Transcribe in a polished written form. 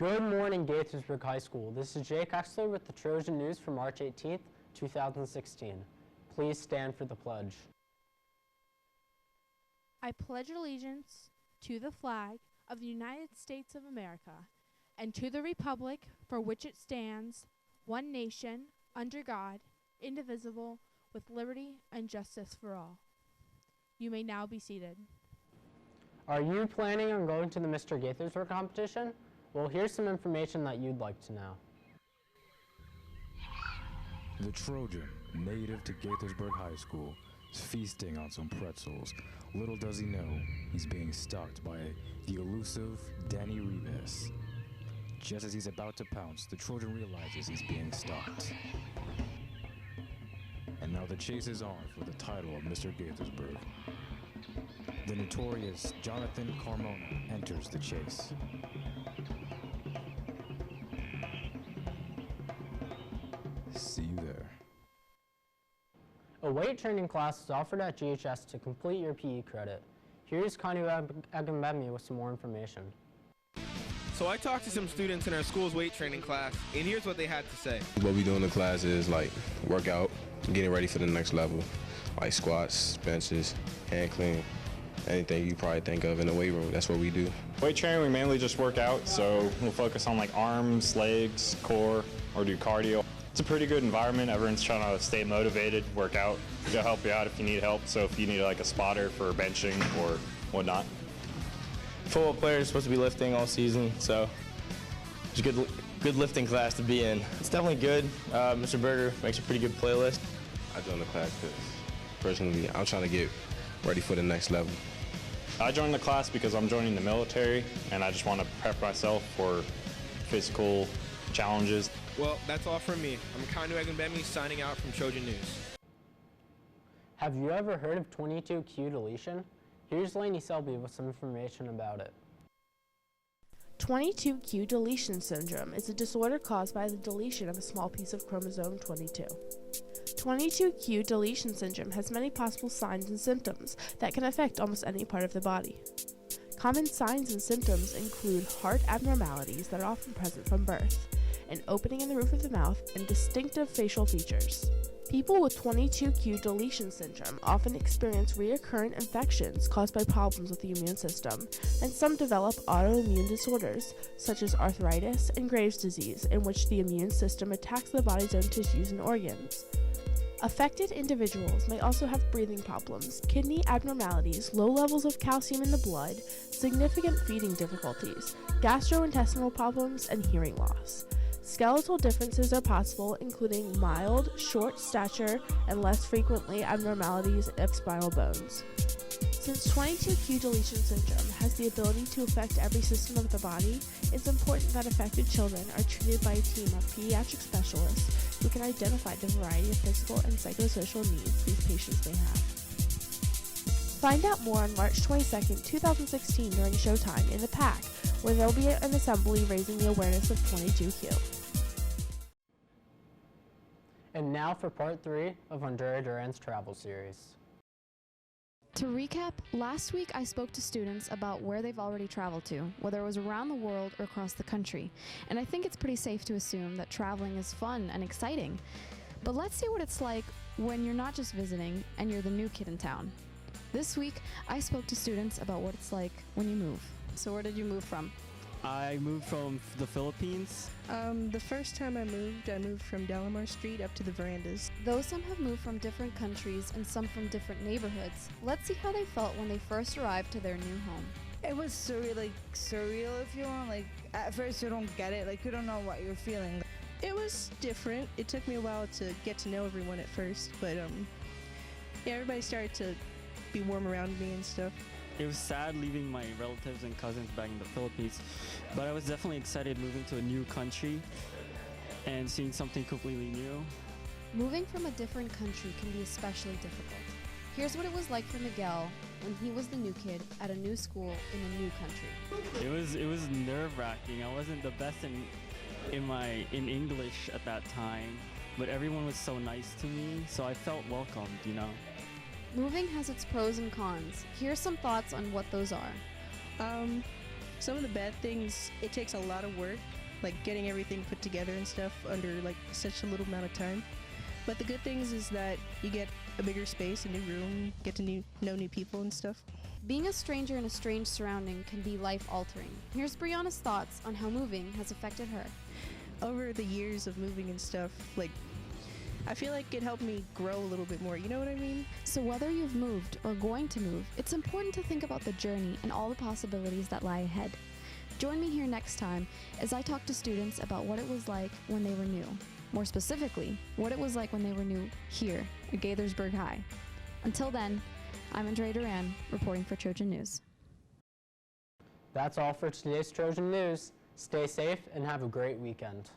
Good morning, Gaithersburg High School. This is Jake Exler with the Trojan News for March 18th, 2016. Please stand for the pledge. I pledge allegiance to the flag of the United States of America and to the republic for which it stands, one nation, under God, indivisible, with liberty and justice for all. You may now be seated. Are you planning on going to the Mr. Gaithersburg competition? Well, here's some information that you'd like to know. The Trojan, native to Gaithersburg High School, is feasting on some pretzels. Little does he know, he's being stalked by the elusive Danny Ribes. Just as he's about to pounce, the Trojan realizes he's being stalked. And now the chase is on for the title of Mr. Gaithersburg. The notorious Jonathan Carmona enters the chase. See you there. A weight training class is offered at GHS to complete your PE credit. Here's Kanu Agambemi with some more information. So I talked to some students in our school's weight training class, and here's what they had to say. What we do in the class is like workout, getting ready for the next level, like squats, benches, hand clean, anything you probably think of in the weight room. That's what we do. Weight training, we mainly just work out, so we'll focus on like arms, legs, core, or do cardio. It's a pretty good environment. Everyone's trying to stay motivated, work out. They'll help you out if you need help. So if you need like a spotter for benching or whatnot. Football players supposed to be lifting all season, so it's a good lifting class to be in. It's definitely good. Mr. Berger makes a pretty good playlist. I joined the class because personally I'm trying to get ready for the next level. I joined the class because I'm joining the military and I just want to prep myself for physical challenges. Well, that's all from me. I'm Kanu Agambemi signing out from Trojan News. Have you ever heard of 22q deletion? Here's Lainey Selby with some information about it. 22q deletion syndrome is a disorder caused by the deletion of a small piece of chromosome 22. 22q deletion syndrome has many possible signs and symptoms that can affect almost any part of the body. Common signs and symptoms include heart abnormalities that are often present from birth, an opening in the roof of the mouth, and distinctive facial features. People with 22q deletion syndrome often experience recurrent infections caused by problems with the immune system, and some develop autoimmune disorders, such as arthritis and Graves' disease, in which the immune system attacks the body's own tissues and organs. Affected individuals may also have breathing problems, kidney abnormalities, low levels of calcium in the blood, significant feeding difficulties, gastrointestinal problems, and hearing loss. Skeletal differences are possible, including mild, short stature, and less frequently abnormalities of spinal bones. Since 22q deletion syndrome has the ability to affect every system of the body, it's important that affected children are treated by a team of pediatric specialists who can identify the variety of physical and psychosocial needs these patients may have. Find out more on March 22, 2016 during Showtime in the PAC, where there will be an assembly raising the awareness of 22q. And now for part 3 of Andrea Duran's travel series. To recap, last week I spoke to students about where they've already traveled to, whether it was around the world or across the country. And I think it's pretty safe to assume that traveling is fun and exciting. But let's see what it's like when you're not just visiting and you're the new kid in town. This week, I spoke to students about what it's like when you move. So where did you move from? I moved from the Philippines. The first time I moved from Delamar Street up to the Verandas. Though some have moved from different countries and some from different neighborhoods, let's see how they felt when they first arrived to their new home. It was surreal if you want. Like, at first you don't get it. Like, you don't know what you're feeling. It was different. It took me a while to get to know everyone at first, but yeah, everybody started to be warm around me and stuff. It was sad leaving my relatives and cousins back in the Philippines, but I was definitely excited moving to a new country and seeing something completely new. Moving from a different country can be especially difficult. Here's what it was like for Miguel when he was the new kid at a new school in a new country. It was nerve-wracking. I wasn't the best in English at that time, but everyone was so nice to me, so I felt welcomed, you know. Moving has its pros and cons. Here's some thoughts on what those are. Some of the bad things, it takes a lot of work, like getting everything put together and stuff under like such a little amount of time. But the good things is that you get a bigger space, a new room, get to know new people and stuff. Being a stranger in a strange surrounding can be life-altering. Here's Brianna's thoughts on how moving has affected her. Over the years of moving and stuff, like, I feel like it helped me grow a little bit more, you know what I mean? So whether you've moved or going to move, it's important to think about the journey and all the possibilities that lie ahead. Join me here next time as I talk to students about what it was like when they were new. More specifically, what it was like when they were new here at Gaithersburg High. Until then, I'm Andrea Duran, reporting for Trojan News. That's all for today's Trojan News. Stay safe and have a great weekend.